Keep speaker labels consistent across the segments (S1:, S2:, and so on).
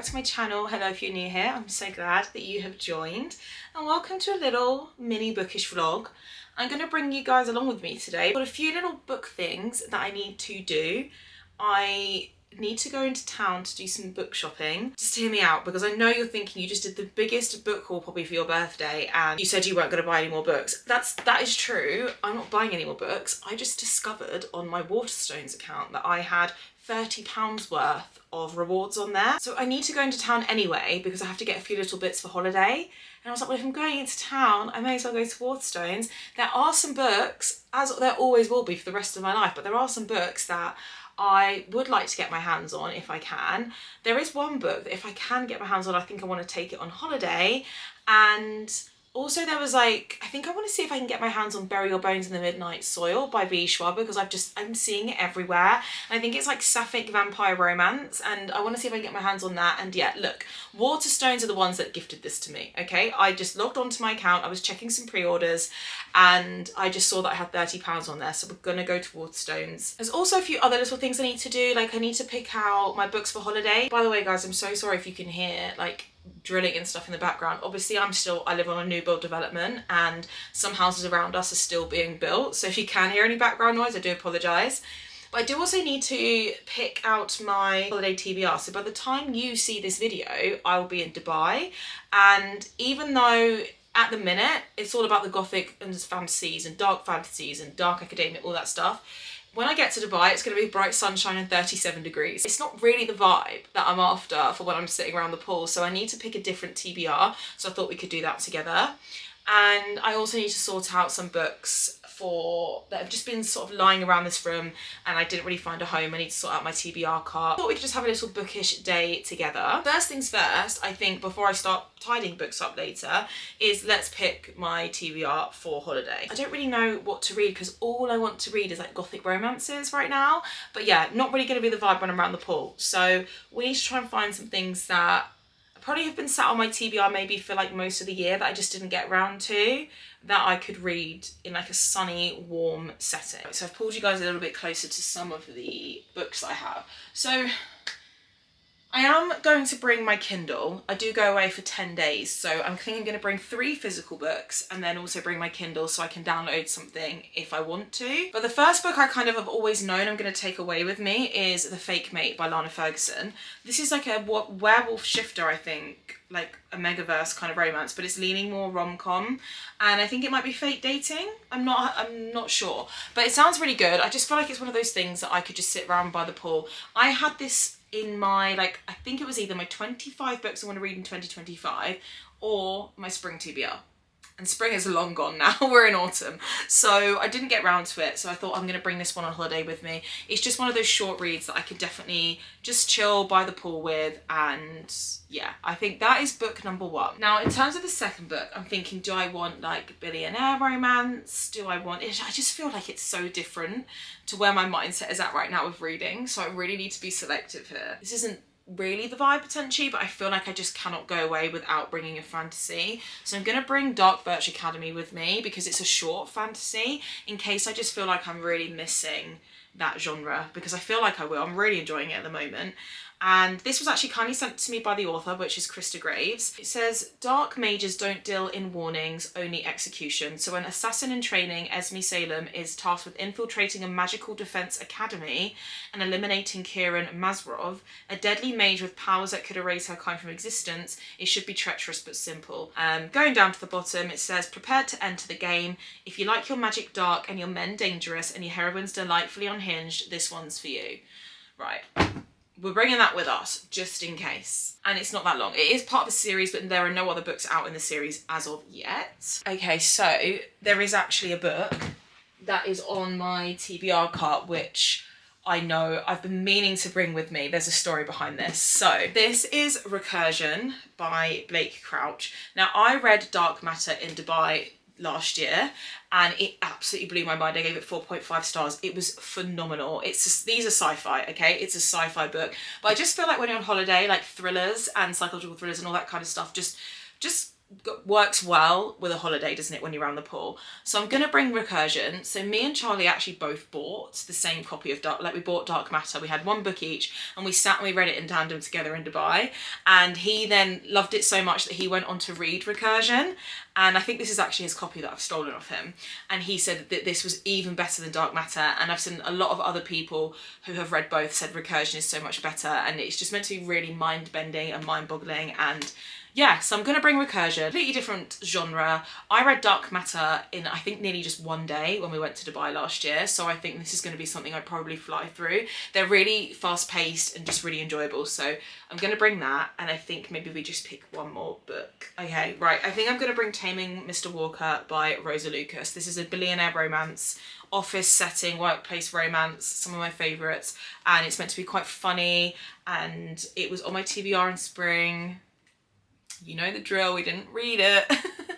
S1: back to my channel. Hello if you're new here, I'm so glad that you have joined. And welcome to a little mini bookish vlog. I'm going to bring you guys along with me today. I've got a few little book things that I need to do. I need to go into town to do some book shopping. Just hear me out, because I know you're thinking you just did the biggest book haul probably for your birthday and you said you weren't going to buy any more books. That is true. I'm not buying any more books. I just discovered on my Waterstones account that I had £30 worth of rewards on there. So I need to go into town anyway because I have to get a few little bits for holiday. And I was like, well, if I'm going into town, I may as well go to Waterstones. There are some books, as there always will be for the rest of my life, but there are some books that I would like to get my hands on if I can. There is one book that if I can get my hands on, I think I want to take it on holiday. And also there was like, I think I want to see if I can get my hands on Bury Your Bones in the Midnight Soil by B. Schwab, because I'm seeing it everywhere. And I think it's like sapphic vampire romance, and I want to see if I can get my hands on that. And yeah, look, Waterstones are the ones that gifted this to me, okay? I just logged onto my account, I was checking some pre-orders, and I just saw that I had £30 on there, so we're gonna go to Waterstones. There's also a few other little things I need to do, like I need to pick out my books for holiday. By the way, guys, I'm so sorry if you can hear like drilling and stuff in the background. Obviously I live on a new build development and some houses around us are still being built, so if you can hear any background noise, I do apologise. But I do also need to pick out my holiday TBR, so by the time you see this video I will be in Dubai, and even though at the minute it's all about the gothic and fantasies and dark academia, all that stuff, when I get to Dubai, it's going to be bright sunshine and 37 degrees. It's not really the vibe that I'm after for when I'm sitting around the pool, so I need to pick a different TBR, so I thought we could do that together. And I also need to sort out some books that have just been sort of lying around this room and I didn't really find a home. I need to sort out my TBR cart. I thought we could just have a little bookish day together. First things first, I think, before I start tidying books up later, is let's pick my TBR for holiday. I don't really know what to read because all I want to read is like gothic romances right now. But yeah, not really going to be the vibe when I'm around the pool. So we need to try and find some things that probably have been sat on my TBR maybe for like most of the year that I just didn't get around to, that I could read in like a sunny, warm setting. So I've pulled you guys a little bit closer to some of the books I have. So I am going to bring my Kindle. I do go away for 10 days, so I'm thinking I'm going to bring 3 physical books and then also bring my Kindle so I can download something if I want to. But the first book I kind of have always known I'm going to take away with me is The Fake Mate by Lana Ferguson. This is like a werewolf shifter, I think, like a megaverse kind of romance, but it's leaning more rom-com, and I think it might be fake dating. I'm not sure, but it sounds really good. I just feel like it's one of those things that I could just sit around by the pool. I had this in my, like, I think it was either my 25 books I want to read in 2025 or my spring TBR. And spring is long gone now, we're in autumn. So I didn't get round to it, so I thought I'm going to bring this one on holiday with me. It's just one of those short reads that I could definitely just chill by the pool with, and yeah, I think that is book number 1. Now, in terms of the second book, I'm thinking, do I want like billionaire romance? Do I want it? I just feel like it's so different to where my mindset is at right now with reading, so I really need to be selective here. This isn't really the vibe potentially, but I feel like I just cannot go away without bringing a fantasy. So I'm gonna bring Dark Birch Academy with me because it's a short fantasy, in case I just feel like I'm really missing that genre, because I feel like I will. I'm really enjoying it at the moment. And this was actually kindly sent to me by the author, which is Krista Graves. It says, dark mages don't deal in warnings, only execution. So an assassin in training, Esme Salem, is tasked with infiltrating a magical defense academy and eliminating Kieran Mazrov, a deadly mage with powers that could erase her kind from existence. It should be treacherous but simple. Going down to the bottom, it says, prepared to enter the game. If you like your magic dark and your men dangerous and your heroines delightfully unhinged, this one's for you. Right. We're bringing that with us, just in case. And it's not that long. It is part of a series, but there are no other books out in the series as of yet. Okay, so there is actually a book that is on my TBR cart, which I know I've been meaning to bring with me. There's a story behind this. So this is Recursion by Blake Crouch. Now, I read Dark Matter in Dubai last year and it absolutely blew my mind. I gave it 4.5 stars. It was phenomenal. It's just, these are sci-fi, okay? It's a sci-fi book, but I just feel like when you're on holiday, like thrillers and psychological thrillers and all that kind of stuff just works well with a holiday, doesn't it, when you're around the pool. So I'm gonna bring Recursion. So me and Charlie actually both bought the same copy of we bought Dark Matter. We had one book each, and we sat and we read it in tandem together in Dubai, and he then loved it so much that he went on to read Recursion, and I think this is actually his copy that I've stolen off him, and he said that this was even better than Dark Matter, and I've seen a lot of other people who have read both said Recursion is so much better, and it's just meant to be really mind-bending and mind-boggling. And yeah, so I'm going to bring Recursion, completely different genre. I read Dark Matter in, I think, nearly just one day when we went to Dubai last year, so I think this is going to be something I'd probably fly through. They're really fast-paced and just really enjoyable, so I'm going to bring that, and I think maybe we just pick one more book. Okay, right, I think I'm going to bring Taming Mr. Walker by Rosa Lucas. This is a billionaire romance, office setting, workplace romance, some of my favourites, and it's meant to be quite funny, and it was on my TBR in spring. You know the drill, we didn't read it.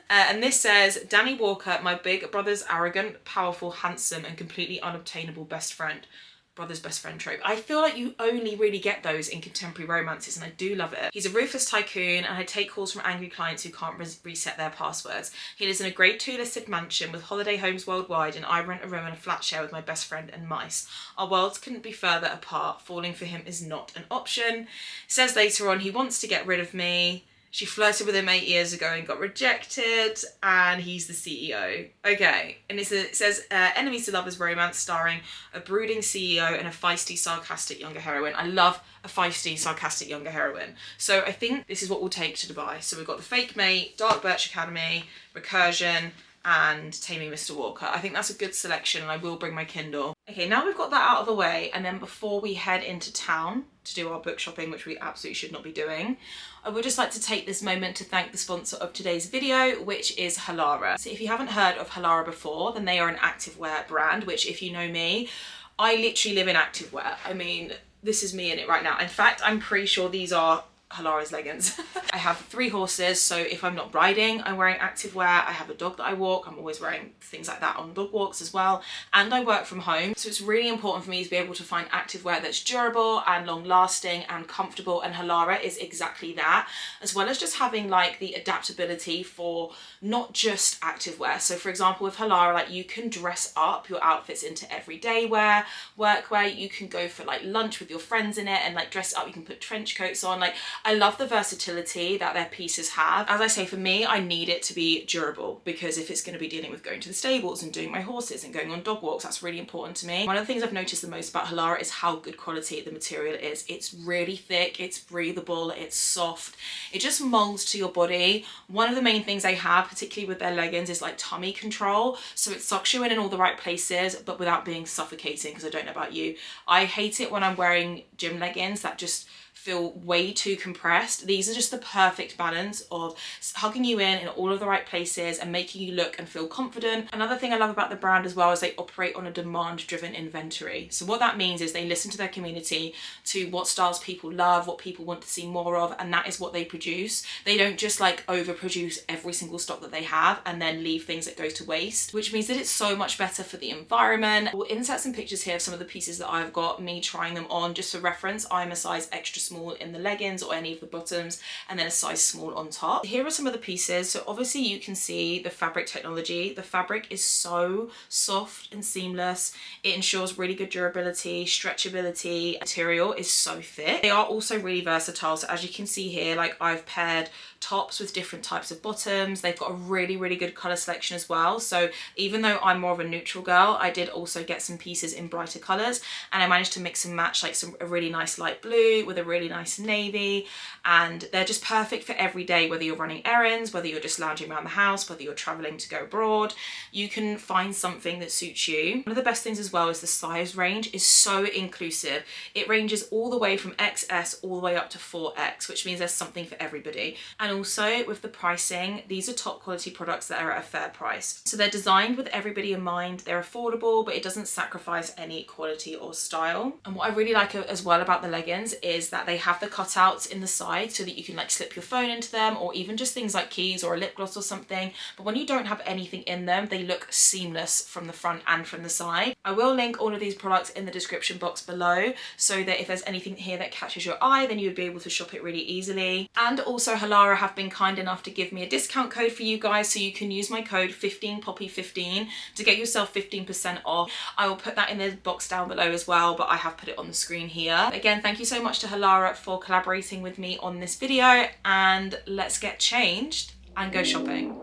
S1: And this says, Danny Walker, my big brother's arrogant, powerful, handsome, and completely unobtainable best friend. Brother's best friend trope. I feel like you only really get those in contemporary romances, and I do love it. He's a ruthless tycoon, and I take calls from angry clients who can't reset their passwords. He lives in a grade 2 listed mansion with holiday homes worldwide, and I rent a room in a flat share with my best friend and mice. Our worlds couldn't be further apart. Falling for him is not an option. It says later on, he wants to get rid of me. She flirted with him 8 years ago and got rejected, and he's the CEO. Okay, and it says enemies to lovers romance starring a brooding CEO and a feisty, sarcastic younger heroine. I love a feisty, sarcastic younger heroine. So I think this is what we'll take to Dubai. So we've got The Fake Mate, Dark Birch Academy, Recursion, and Taming Mr. Walker. I think that's a good selection, and I will bring my Kindle. Okay, now we've got that out of the way, and then before we head into town to do our book shopping, which we absolutely should not be doing, I would just like to take this moment to thank the sponsor of today's video, which is Halara. So if you haven't heard of Halara before, then they are an activewear brand, which, if you know me, I literally live in activewear. I mean, this is me in it right now. In fact, I'm pretty sure these are Halara's leggings. I have 3 horses, so if I'm not riding, I'm wearing activewear. I have a dog that I walk. I'm always wearing things like that on dog walks as well. And I work from home, so it's really important for me to be able to find activewear that's durable and long-lasting and comfortable, and Halara is exactly that, as well as just having like the adaptability for not just activewear. So for example, with Halara, like you can dress up your outfits into everyday wear, workwear. You can go for like lunch with your friends in it and like dress up. You can put trench coats on. Like, I love the versatility that their pieces have. As I say, for me, I need it to be durable, because if it's going to be dealing with going to the stables and doing my horses and going on dog walks, that's really important to me. One of the things I've noticed the most about Halara is how good quality the material is. It's really thick, it's breathable, it's soft, it just molds to your body. One of the main things they have, particularly with their leggings, is like tummy control. So it sucks you in all the right places, but without being suffocating, because I don't know about you. I hate it when I'm wearing gym leggings that just feel way too compressed. These are just the perfect balance of hugging you in all of the right places and making you look and feel confident. Another thing I love about the brand as well is they operate on a demand-driven inventory. So what that means is they listen to their community, to what styles people love, what people want to see more of, and that is what they produce. They don't just like overproduce every single stock that they have and then leave things that go to waste, which means that it's so much better for the environment. We'll insert some pictures here of some of the pieces that I've got, me trying them on, just for reference. I'm a size extra small in the leggings or any of the bottoms, and then a size small on top. Here are some of the pieces. So obviously you can see the fabric technology. The fabric is so soft and seamless. It ensures really good durability, stretchability. Material is so thick. They are also really versatile. So as you can see here, like I've paired tops with different types of bottoms. They've got a really, really good color selection as well. So even though I'm more of a neutral girl, I did also get some pieces in brighter colors, and I managed to mix and match like a really nice light blue with a really nice navy, and they're just perfect for every day, whether you're running errands, whether you're just lounging around the house, whether you're traveling to go abroad. You can find something that suits you. One of the best things as well is the size range is so inclusive. It ranges all the way from XS all the way up to 4X, which means there's something for everybody. And also with the pricing, these are top quality products that are at a fair price. So they're designed with everybody in mind. They're affordable, but it doesn't sacrifice any quality or style. And what I really like as well about the leggings is that that they have the cutouts in the side so that you can like slip your phone into them, or even just things like keys or a lip gloss or something. But when you don't have anything in them, they look seamless from the front and from the side. I will link all of these products in the description box below, so that if there's anything here that catches your eye, then you would be able to shop it really easily. And also Halara have been kind enough to give me a discount code for you guys, so you can use my code 15poppy15 to get yourself 15% off. I will put that in the box down below as well, but I have put it on the screen here. Again, thank you so much to Halara for collaborating with me on this video, and let's get changed and go shopping.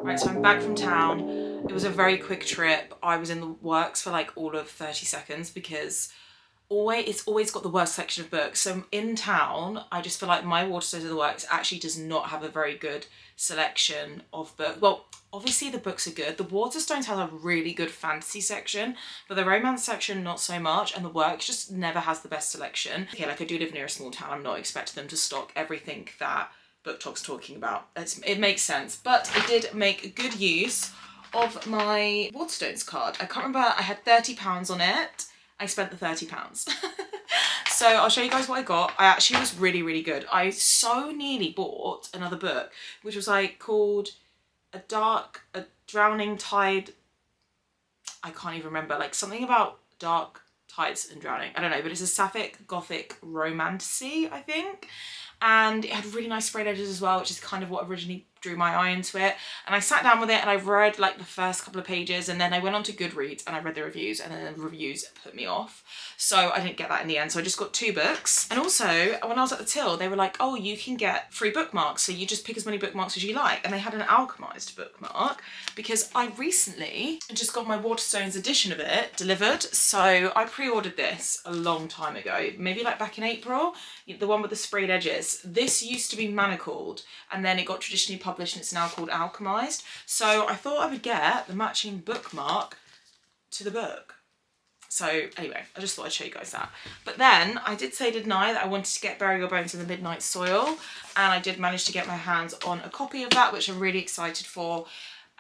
S1: Right, so I'm back from town. It was a very quick trip. I was in the works for like all of 30 seconds because it's always got the worst section of books. So in town, I just feel like my Waterstones of the Works actually does not have a very good selection of books. Well, obviously the books are good. The Waterstones has a really good fantasy section, but the romance section not so much, and the Works just never has the best selection. Okay, like I do live near a small town. I'm not expecting them to stock everything that Book Talk's talking about. It makes sense, but I did make good use of my Waterstones card. I can't remember, I had £30 on it. I spent the £30. So I'll show you guys what I got. I actually was really good. I so nearly bought another book, which was like called A Drowning Tide. I can't even remember, like something about dark tides and drowning. I don't know, but it's a sapphic gothic romantasy, I think. And it had really nice sprayed edges as well, which is kind of what originally drew my eye into it. And I sat down with it and I read like the first couple of pages, and then I went on to Goodreads and I read the reviews, and then the reviews put me off. So I didn't get that in the end. So I just got 2 books. And also when I was at the till, they were like, oh, you can get free bookmarks. So you just pick as many bookmarks as you like. And they had an alchemized bookmark because I recently just got my Waterstones edition of it delivered. So I pre-ordered this a long time ago, maybe like back in April, the one with the sprayed edges. This used to be manacled and then it got traditionally published and it's now called alchemized. So I thought I would get the matching bookmark to the book. So anyway, I just thought I'd show you guys that. But then I did say, didn't I, that I wanted to get Bury Your Bones in the Midnight Soil, and I did manage to get my hands on a copy of that, which I'm really excited for.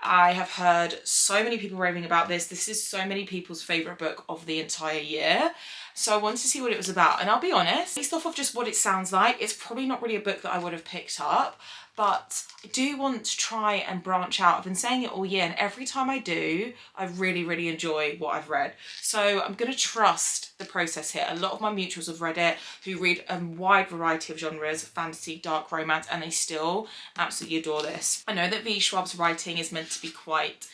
S1: I have heard so many people raving about this. This is so many people's favourite book of the entire year. So I wanted to see what it was about, and I'll be honest, based off of just what it sounds like, it's probably not really a book that I would have picked up, but I do want to try and branch out. I've been saying it all year, and every time I do, I really enjoy what I've read. So I'm going to trust the process here. A lot of my mutuals have read it, who read a wide variety of genres, fantasy, dark romance, and they still absolutely adore this. I know that V. Schwab's writing is meant to be quite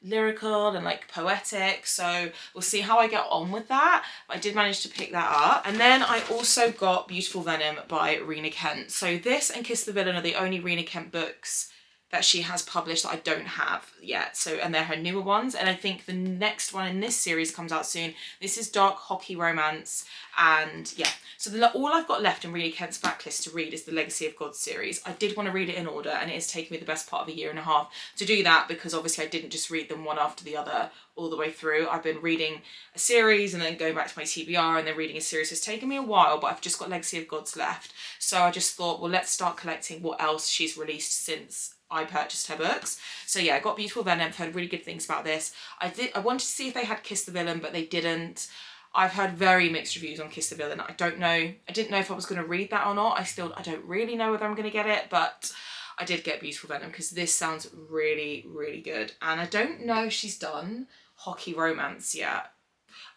S1: lyrical and like poetic, so we'll see how I get on with that. But I did manage to pick that up. And then I also got Beautiful Venom by Rena Kent. So this and Kiss the Villain are the only Rena Kent books that she has published that I don't have yet. So, and they're her newer ones, and I think the next one in this series comes out soon. This is dark hockey romance, and yeah. So all I've got left in Rena Kent's backlist to read is the Legacy of Gods series. I did want to read it in order, and it has taken me the best part of a year and a half to do that, because obviously I didn't just read them one after the other all the way through. I've been reading a series and then going back to my TBR and then reading a series. It's taken me a while, but I've just got Legacy of Gods left. So I just thought, well, let's start collecting what else she's released since I purchased her books. So yeah, I got Beautiful Venom. I've heard really good things about this. I wanted to see if they had Kiss the Villain, but they didn't. I've heard very mixed reviews on Kiss the Villain. I don't know. I didn't know if I was going to read that or not. I don't really know whether I'm going to get it, but I did get Beautiful Venom because this sounds really good. And I don't know if she's done hockey romance yet.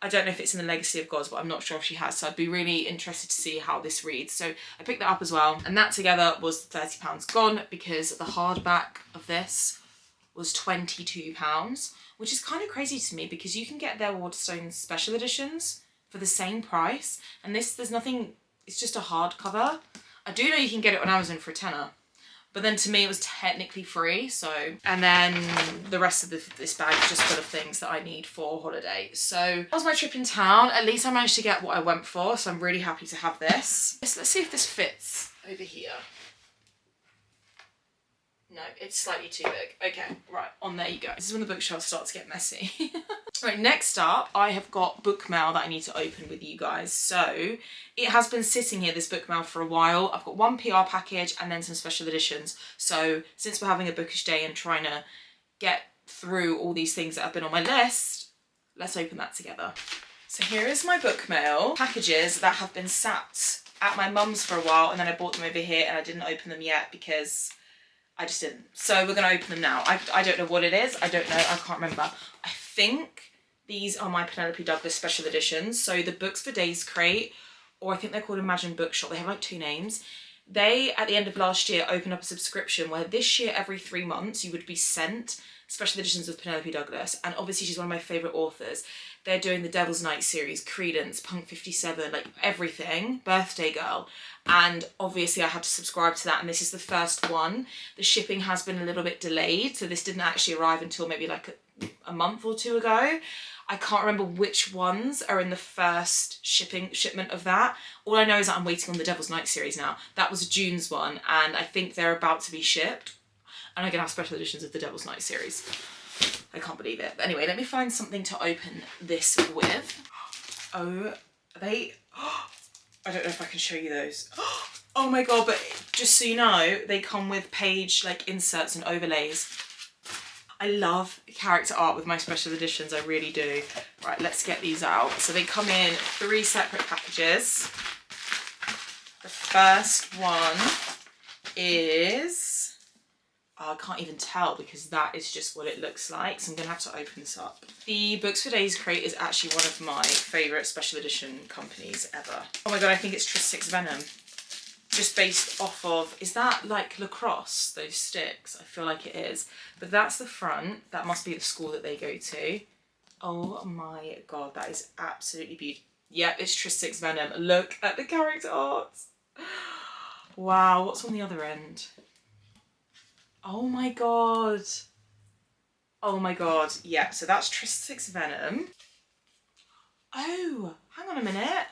S1: I don't know if it's in the Legacy of Gods, but I'm not sure if she has. So I'd be really interested to see how this reads. So I picked that up as well. And that together was £30 gone, because the hardback of this was £22, which is kind of crazy to me, because you can get their Waterstones special editions for the same price. And there's nothing, it's just a hardcover. I do know you can get it on Amazon for a tenner. But then to me it was technically free, so. And then the rest of this bag is just full of things that I need for holiday. So that was my trip in town. At least I managed to get what I went for, so I'm really happy to have this. Let's see if this fits over here. No, it's slightly too big. Okay, right, on there you go. This is when the bookshelf starts to get messy. Right, next up, I have got book mail that I need to open with you guys. So it has been sitting here, this book mail, for a while. I've got one PR package and then some special editions. So since we're having a bookish day and trying to get through all these things that have been on my list, let's open that together. So here is my book mail. Packages that have been sat at my mum's for a while, and then I bought them over here and I didn't open them yet because I just didn't. So we're going to open them now. I don't know what it is. I don't know. I can't remember. I think these are my Penelope Douglas special editions. So the Books for Days crate, or I think they're called Imagine Bookshop. They have like 2 names. They, at the end of last year, opened up a subscription where this year, every 3 months, you would be sent special editions of Penelope Douglas. And obviously she's one of my favourite authors. They're doing the Devil's Night series, Credence, Punk 57, like everything, Birthday Girl. And obviously I had to subscribe to that, and this is the first one. The shipping has been a little bit delayed, so this didn't actually arrive until maybe like a month or 2 ago. I can't remember which ones are in the first shipment of that. All I know is that I'm waiting on the Devil's Night series now. That was June's one, and I think they're about to be shipped. And I'm gonna have special editions of the Devil's Night series. I can't believe it. But anyway, let me find something to open this with. Oh, I don't know if I can show you those. Oh my god, but just so you know, they come with page like inserts and overlays. I love character art with my special editions, I really do. Right, let's get these out. So they come in 3 separate packages. The first one is, oh, I can't even tell because that is just what it looks like. So I'm gonna have to open this up. The Books for Days crate is actually one of my favourite special edition companies ever. Oh my god, I think it's Crisscross Venom. Just based off of, is that like lacrosse, those sticks? I feel like it is. But that's the front. That must be the school that they go to. Oh my god, that is absolutely beautiful. Yep, it's Crisscross Venom. Look at the character art. Wow, what's on the other end? Oh my god. Oh my god. Yeah, so that's Crisscross Venom. Oh, hang on a minute.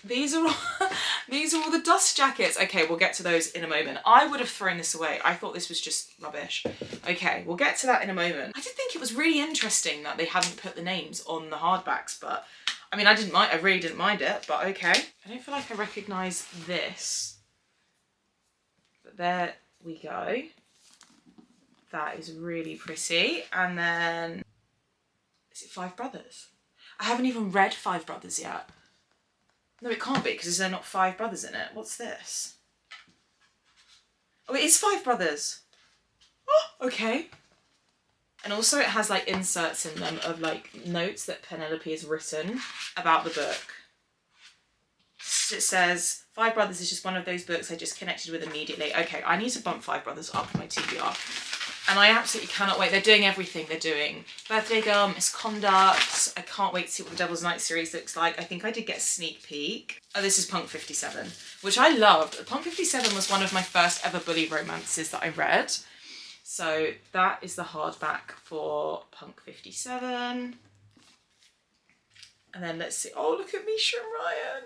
S1: These are all the dust jackets. Okay, we'll get to those in a moment. I would have thrown this away. I thought this was just rubbish. Okay, we'll get to that in a moment. I did think it was really interesting that they hadn't put the names on the hardbacks, but I mean, I really didn't mind it, but okay. I don't feel like I recognise this. But there we go. That is really pretty. And then, is it 5 Brothers? I haven't even read Five Brothers yet. No, it can't be, because there's not 5 brothers in it. What's this? Oh, it is 5 brothers. Oh, okay. And also it has like inserts in them of like notes that Penelope has written about the book. It says, 5 Brothers is just one of those books I just connected with immediately. Okay, I need to bump 5 Brothers up my TBR. And I absolutely cannot wait. They're doing everything. They're doing Birthday Girl, Misconduct. I can't wait to see what the Devil's Night series looks like. I think I did get a sneak peek. Oh, this is Punk 57, which I loved. Punk 57 was one of my first ever bully romances that I read. So that is the hardback for Punk 57. And then let's see. Oh, look at Misha and Ryan.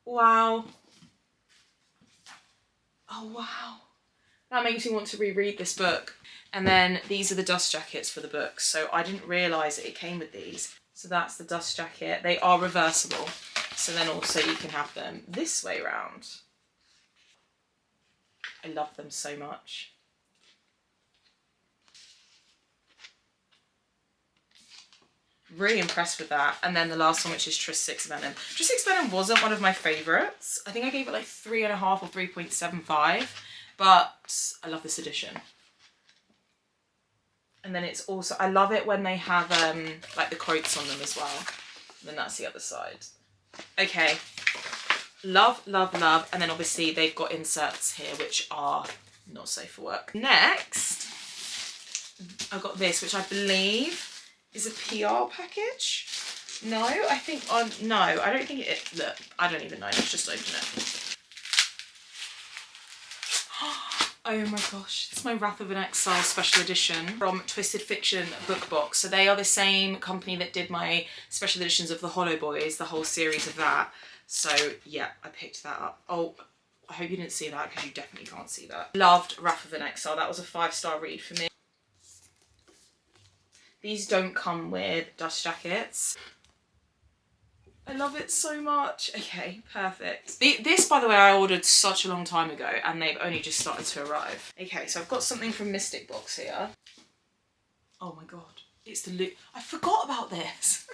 S1: Wow. Oh, wow. That makes me want to reread this book. And then these are the dust jackets for the books. So I didn't realise that it came with these. So that's the dust jacket. They are reversible. So then also you can have them this way round. I love them so much. Really impressed with that. And then the last one, which is Tris Six Venom. Tris Six Venom wasn't one of my favourites. I think I gave it like 3.5 or 3.75. But I love this edition. And then it's also, I love it when they have like the quotes on them as well. And then that's the other side. Okay. Love, love, love. And then obviously they've got inserts here which are not safe for work. Next, I've got this, which I believe is a PR package. No, I think no, I don't think it, look, I don't even know. Let's just open it. Oh my gosh, it's my Wrath of an Exile special edition from Twisted Fiction book box. So they are the same company that did my special editions of the Hollow Boys, the whole series of that. So yeah, I picked that up. Oh, I hope you didn't see that because you definitely can't see that. Loved Wrath of an Exile. That was a 5-star read for me. These don't come with dust jackets. I love it so much. Okay, perfect. This, by the way, I ordered such a long time ago and they've only just started to arrive. Okay, so I've got something from Mystic Box here. Oh my God, it's the loot. I forgot about this.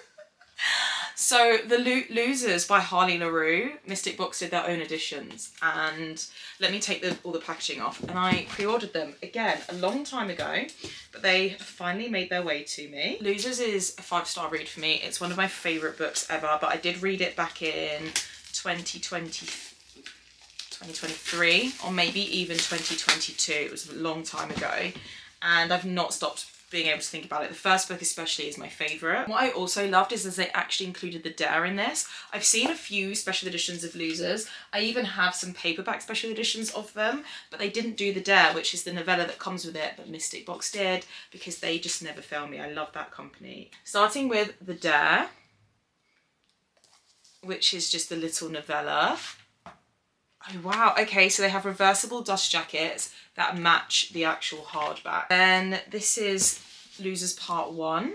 S1: So the Losers by Harley LaRue, Mystic Box did their own editions, and let me take all the packaging off. And I pre-ordered them again a long time ago, but they finally made their way to me. Losers is a 5-star read for me. It's one of my favourite books ever, but I did read it back in 2023 or maybe even 2022. It was a long time ago, and I've not stopped being able to think about it. The first book especially is my favourite. What I also loved is they actually included the Dare in this. I've seen a few special editions of Losers. I even have some paperback special editions of them, but they didn't do the Dare, which is the novella that comes with it, but Mystic Box did, because they just never fail me. I love that company. Starting with the Dare, which is just the little novella. Oh wow, okay, so they have reversible dust jackets that match the actual hardback. Then this is Losers Part 1.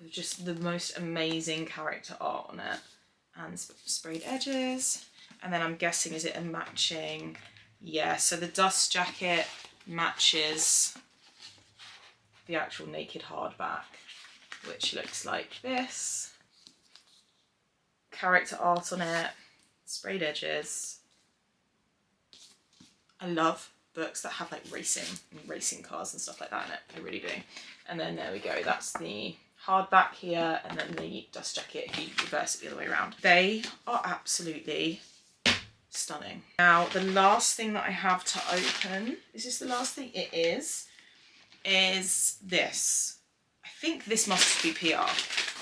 S1: With just the most amazing character art on it. And sprayed edges. And then I'm guessing, is it a matching? Yeah, so the dust jacket matches the actual naked hardback, which looks like this. Character art on it. Sprayed edges. I love books that have like racing cars and stuff like that in it. I really do. And then there we go. That's the hardback here, and then the dust jacket if you reverse it the other way around. They are absolutely stunning. Now the last thing that I have to open, is this the last thing? It is this. I think this must be PR.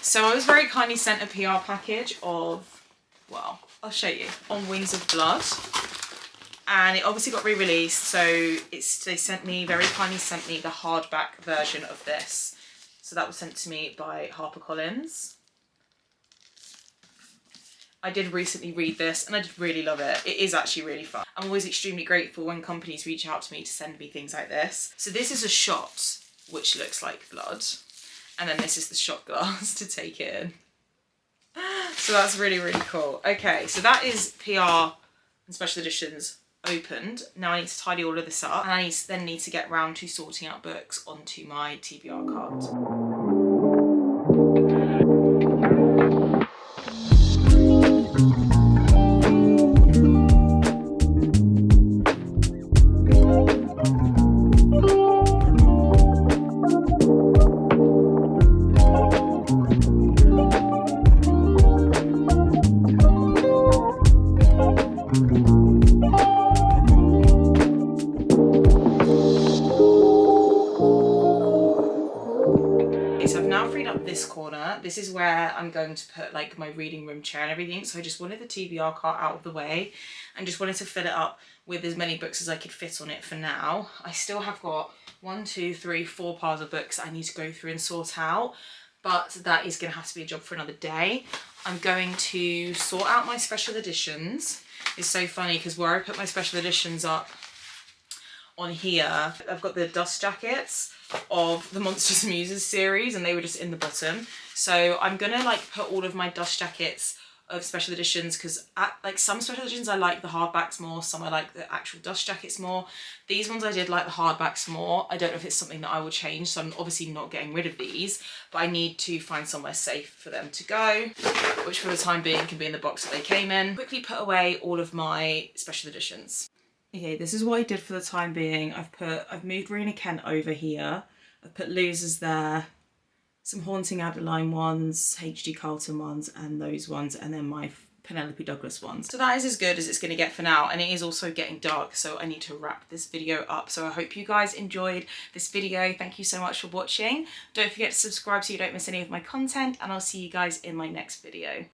S1: So I was very kindly sent a PR package of, well, I'll show you, On Wings of Blood, and it obviously got re-released, so they very kindly sent me the hardback version of this. So that was sent to me by HarperCollins. I did recently read this and I did really love it. It is actually really fun. I'm always extremely grateful when companies reach out to me to send me things like this. So this is a shot which looks like blood, and then this is the shot glass to take it in. So that's really, really cool. Okay, so that is PR and special editions opened. Now I need to tidy all of this up, and I then need to get round to sorting out books onto my TBR card. this is where I'm going to put like my reading room chair and everything. So I just wanted the TBR cart out of the way and just wanted to fill it up with as many books as I could fit on it for now. I still have got 1, 2, 3, 4 piles of books I need to go through and sort out, but that is going to have to be a job for another day. I'm going to sort out my special editions. It's so funny because where I put my special editions up on here, I've got the dust jackets of the Monstrous Muses series and they were just in the bottom. So I'm gonna like put all of my dust jackets of special editions, because like some special editions I like the hardbacks more, some I like the actual dust jackets more. These ones I did like the hardbacks more. I don't know if it's something that I will change, so I'm obviously not getting rid of these, but I need to find somewhere safe for them to go, which for the time being can be in the box that they came in. Quickly put away all of my special editions. Okay, this is what I did for the time being. I've moved Rena Kent over here. I've put Losers there, some Haunting Adeline ones, H.G. Carlton ones, and those ones, and then my Penelope Douglas ones. So that is as good as it's going to get for now, and it is also getting dark, so I need to wrap this video up. So I hope you guys enjoyed this video. Thank you so much for watching. Don't forget to subscribe so you don't miss any of my content, and I'll see you guys in my next video.